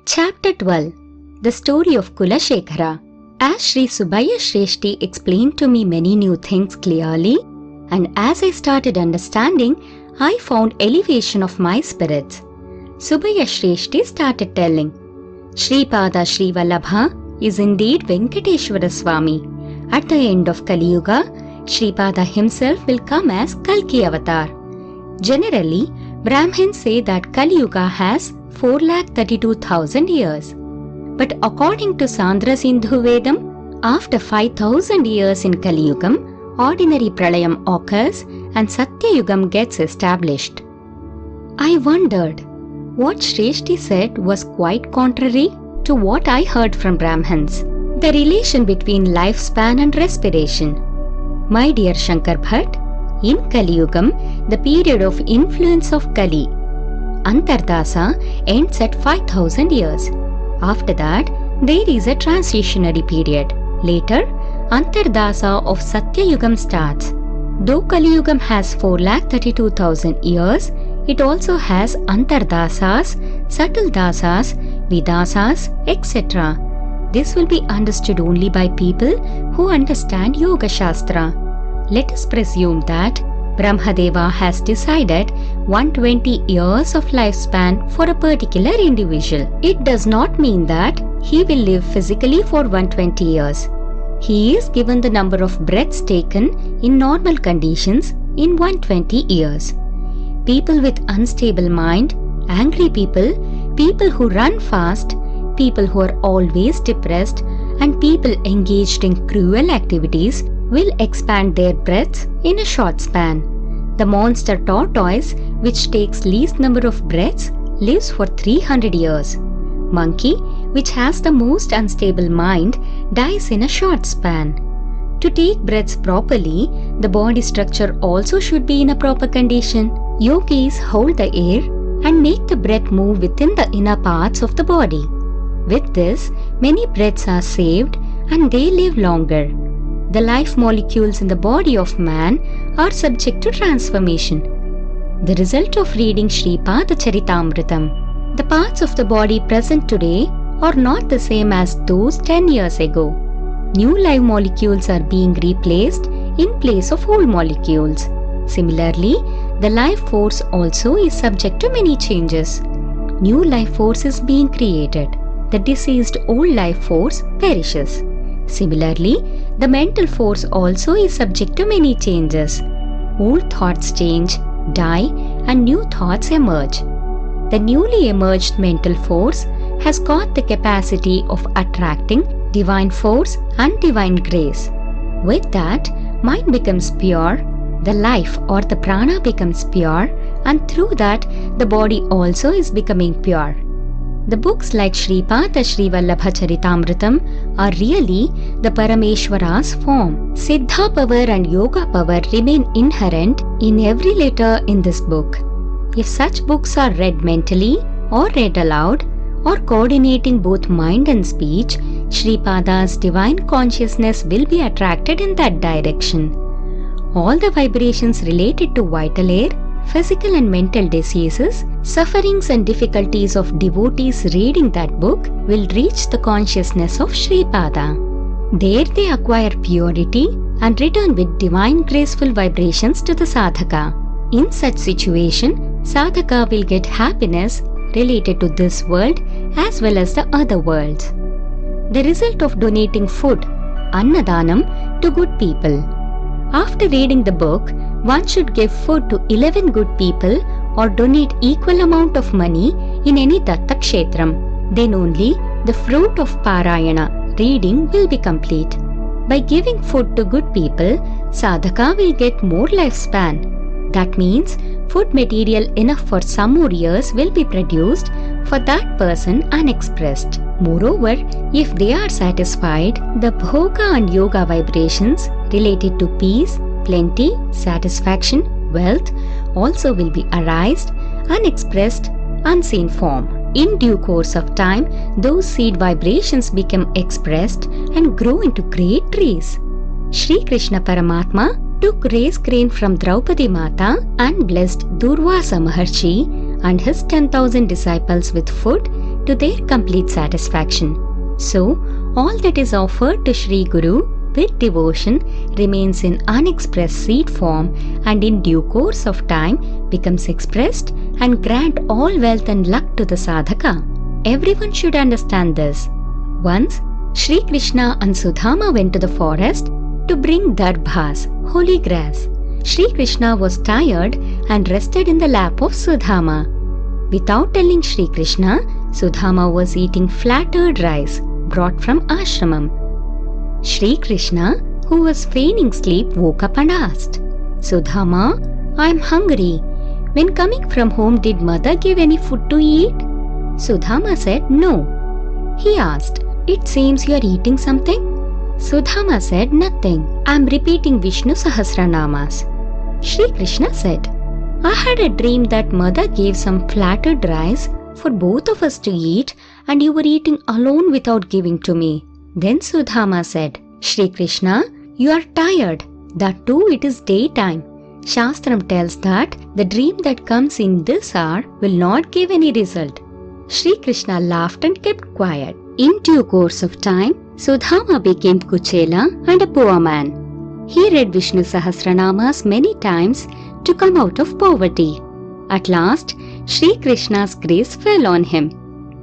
Chapter 12. The Story of Kulashekara. As Sri Subaya Shreshti explained to me many new things clearly, and as I started understanding, I found elevation of my spirits. Subaya Shreshti started telling, Sripada Sri Vallabha is indeed Venkateshwara Swami. At the end of Kali Yuga, Sripada himself will come as Kalki Avatar. Generally, Brahmins say that Kali Yuga has 432,000 years. But according to Sandra Sindhu Vedam, after 5,000 years in Kali Yugam, ordinary Pralayam occurs and Satya Yugam gets established. I wondered, what Shreshti said was quite contrary to what I heard from Brahmins. The relation between lifespan and respiration. My dear Shankar Bhatt, in Kali Yugam, the period of influence of Kali, Antardasa, ends at 5,000 years. After that, there is a transitionary period. Later, Antardasa of Satya Yugam starts. Though Kali Yugam has 432,000 years, it also has Antardasas, subtle dasas, vidasas, etc. This will be understood only by people who understand Yoga Shastra. Let us presume that Brahmadeva has decided 120 years of lifespan for a particular individual. It does not mean that he will live physically for 120 years. He is given the number of breaths taken in normal conditions in 120 years. People with unstable mind, angry people, people who run fast, people who are always depressed, and people engaged in cruel activities will expand their breaths in a short span. The monster tortoise, which takes least number of breaths, lives for 300 years. Monkey, which has the most unstable mind, dies in a short span. To take breaths properly, the body structure also should be in a proper condition. Yogis hold the air and make the breath move within the inner parts of the body. With this, many breaths are saved and they live longer. The life molecules in the body of man are subject to transformation. The result of reading Sripada Charitamritam. The parts of the body present today are not the same as those 10 years ago. New life molecules are being replaced in place of old molecules. Similarly, the life force also is subject to many changes. New life force is being created. The deceased old life force perishes. Similarly, the mental force also is subject to many changes. Old thoughts change, die, and new thoughts emerge. The newly emerged mental force has got the capacity of attracting divine force and divine grace. With that, mind becomes pure, the life or the prana becomes pure, and through that, the body also is becoming pure. The books like Sripada Sri Vallabha Charitamritam are really the Parameshwara's form. Siddha power and Yoga power remain inherent in every letter in this book. If such books are read mentally or read aloud or coordinating both mind and speech, Sripada's divine consciousness will be attracted in that direction. All the vibrations related to vital air, physical and mental diseases, sufferings and difficulties of devotees reading that book will reach the consciousness of Sripada. There they acquire purity and return with divine graceful vibrations to the sadhaka. In such situation, sadhaka will get happiness related to this world as well as the other worlds. The result of donating food, Annadanam, to good people. After reading the book, one should give food to 11 good people or donate equal amount of money in any Datta Kshetram. Then only the fruit of Parayana, reading, will be complete. By giving food to good people, sadhaka will get more lifespan. That means food material enough for some more years will be produced for that person unexpressed. Moreover, if they are satisfied, the bhoga and yoga vibrations related to peace, plenty, satisfaction, wealth also will be arised, unexpressed, unseen form. In due course of time, those seed vibrations become expressed and grow into great trees. Shri Krishna Paramatma took race grain from Draupadi Mata and blessed Durvasa Maharshi and his 10,000 disciples with food to their complete satisfaction. So, all that is offered to Sri Guru with devotion remains in unexpressed seed form and in due course of time becomes expressed and grant all wealth and luck to the sadhaka. Everyone should understand this. Once, Sri Krishna and Sudama went to the forest to bring darbhas, holy grass. Sri Krishna was tired and rested in the lap of Sudama. Without telling Sri Krishna, Sudama was eating flattered rice brought from ashramam. Sri Krishna, who was feigning sleep, woke up and asked, Sudama, I am hungry. When coming from home, did mother give any food to eat? Sudama said, No. He asked, It seems you are eating something? Sudama said, Nothing. I am repeating Vishnu Sahasranamas. Sri Krishna said, I had a dream that mother gave some flattered rice for both of us to eat and you were eating alone without giving to me. Then Sudama said, Shri Krishna, you are tired. That too it is daytime. Shastram tells that the dream that comes in this hour will not give any result. Shri Krishna laughed and kept quiet. In due course of time, Sudama became Kuchela and a poor man. He read Vishnu Sahasranamas many times to come out of poverty. At last, Shri Krishna's grace fell on him.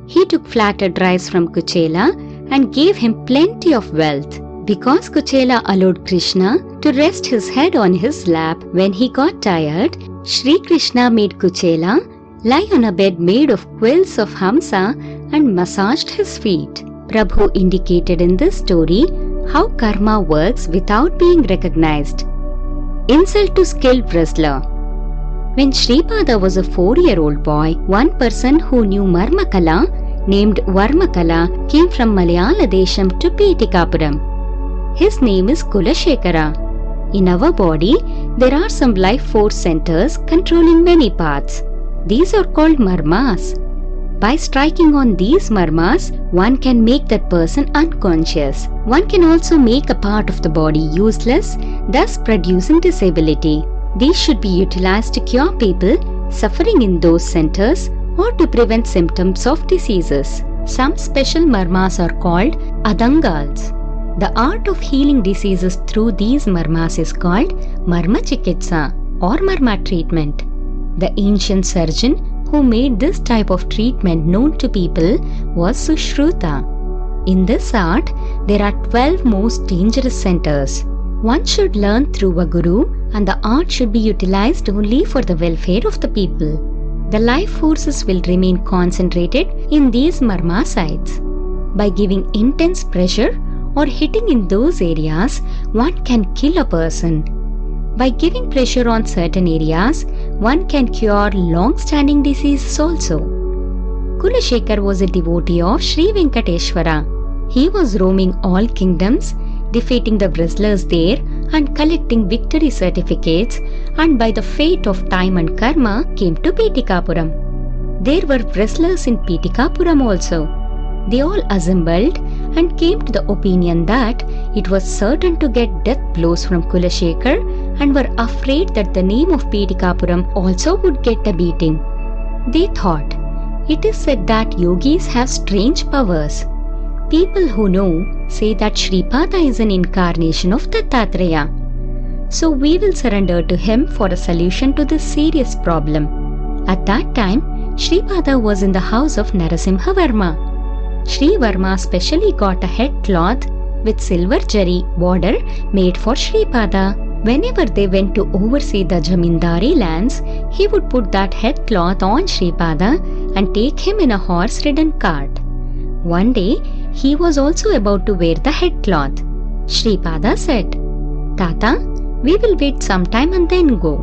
He took flattered rice from Kuchela and gave him plenty of wealth. Because Kuchela allowed Krishna to rest his head on his lap when he got tired, Shri Krishna made Kuchela lie on a bed made of quills of Hamsa and massaged his feet. Prabhu indicated in this story how karma works without being recognized. Insult to skilled wrestler. When Sripada was a 4-year-old boy, one person who knew Marmakala, named Varmakala, came from Malayala Desham to Petikapuram. His name is Kulashekara. In our body, there are some life force centers controlling many parts. These are called marmas. By striking on these marmas, one can make that person unconscious. One can also make a part of the body useless, thus producing disability. These should be utilized to cure people suffering in those centers or to prevent symptoms of diseases. Some special marmas are called adangals. The art of healing diseases through these marmas is called marma chikitsa or marma treatment. The ancient surgeon who made this type of treatment known to people was Sushruta. In this art, there are 12 most dangerous centers. One should learn through a guru and the art should be utilized only for the welfare of the people. The life forces will remain concentrated in these marma sites. By giving intense pressure or hitting in those areas, one can kill a person. By giving pressure on certain areas, one can cure long-standing diseases also. Kulashekar was a devotee of Sri Venkateshwara. He was roaming all kingdoms, defeating the wrestlers there and collecting victory certificates, and by the fate of time and karma came to Petikapuram. There were wrestlers in Petikapuram also. They all assembled and came to the opinion that it was certain to get death blows from Kulashekar and were afraid that the name of Petikapuram also would get a beating. They thought, it is said that yogis have strange powers. People who know say that Sripada is an incarnation of Dattatreya. So we will surrender to him for a solution to this serious problem. At that time, Sripada was in the house of Narasimha Varma. Sri Varma specially got a head cloth with silver jari border made for Sripada. Whenever they went to oversee the Jamindari lands, he would put that head cloth on Sripada and take him in a horse-ridden cart. One day, he was also about to wear the head cloth. Sripada said, Tata, we will wait some time and then go.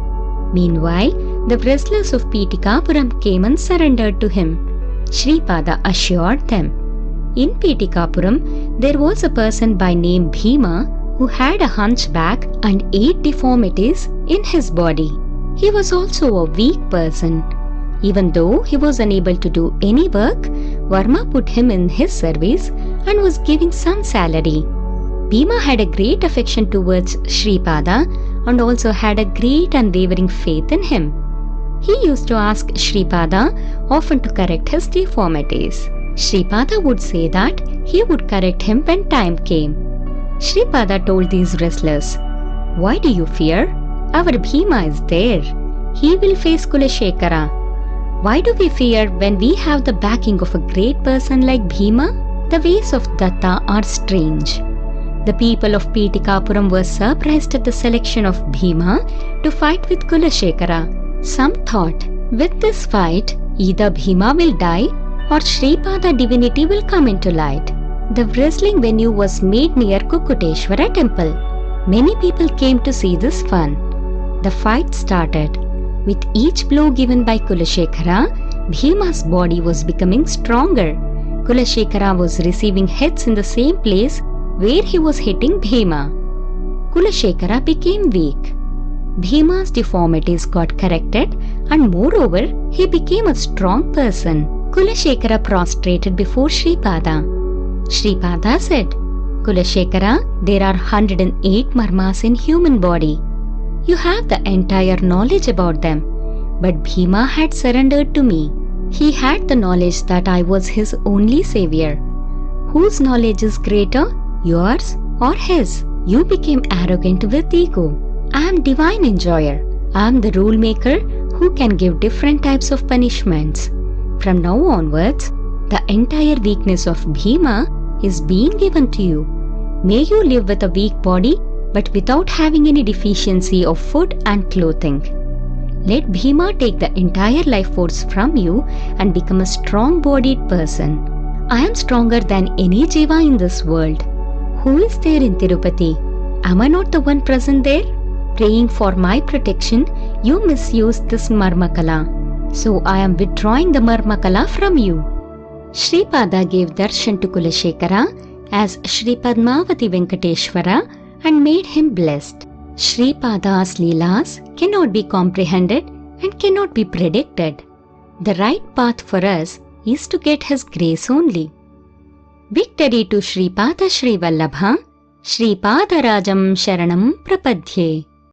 Meanwhile, the wrestlers of Petikapuram came and surrendered to him. Sripada assured them. In Petikapuram, there was a person by name Bhima who had a hunchback and 8 deformities in his body. He was also a weak person. Even though he was unable to do any work, Varma put him in his service and was giving some salary. Bhima had a great affection towards Sripada and also had a great unwavering faith in him. He used to ask Sripada often to correct his deformities. Shripada would say that he would correct him when time came. Shripada told these wrestlers, "Why do you fear? Our Bhima is there. He will face Kulashekara. Why do we fear when we have the backing of a great person like Bhima?" The ways of Datta are strange. The people of Pitikapuram were surprised at the selection of Bhima to fight with Kulashekara. Some thought, with this fight, either Bhima will die or Shripada divinity will come into light. The wrestling venue was made near Kukuteshwara temple. Many people came to see this fun. The fight started. With each blow given by Kulashekara, Bhima's body was becoming stronger. Kulashekara was receiving hits in the same place where he was hitting Bhima. Kulashekara became weak. Bhima's deformities got corrected and moreover he became a strong person. Kulashekara prostrated before Shripada. Shripada said, "Kulashekara, there are 108 marmas in human body. You have the entire knowledge about them. But Bhima had surrendered to me. He had the knowledge that I was his only savior. Whose knowledge is greater, yours or his?" You became arrogant with ego. I am divine enjoyer. I am the rule maker who can give different types of punishments. From now onwards, the entire weakness of Bhima is being given to you. May you live with a weak body but without having any deficiency of food and clothing. Let Bhima take the entire life force from you and become a strong-bodied person. I am stronger than any Jiva in this world. Who is there in Tirupati? Am I not the one present there? Praying for my protection, you misused this Marmakala. So I am withdrawing the Marmakala from you. Shripada gave darshan to Kulashekara as Shri Padmavati Venkateshwara and made him blessed. Shripada's Leelas cannot be comprehended and cannot be predicted. The right path for us is to get his grace only. Victory to Shripada Sri Vallabha, Shripada Rajam Sharanam Prapadhye.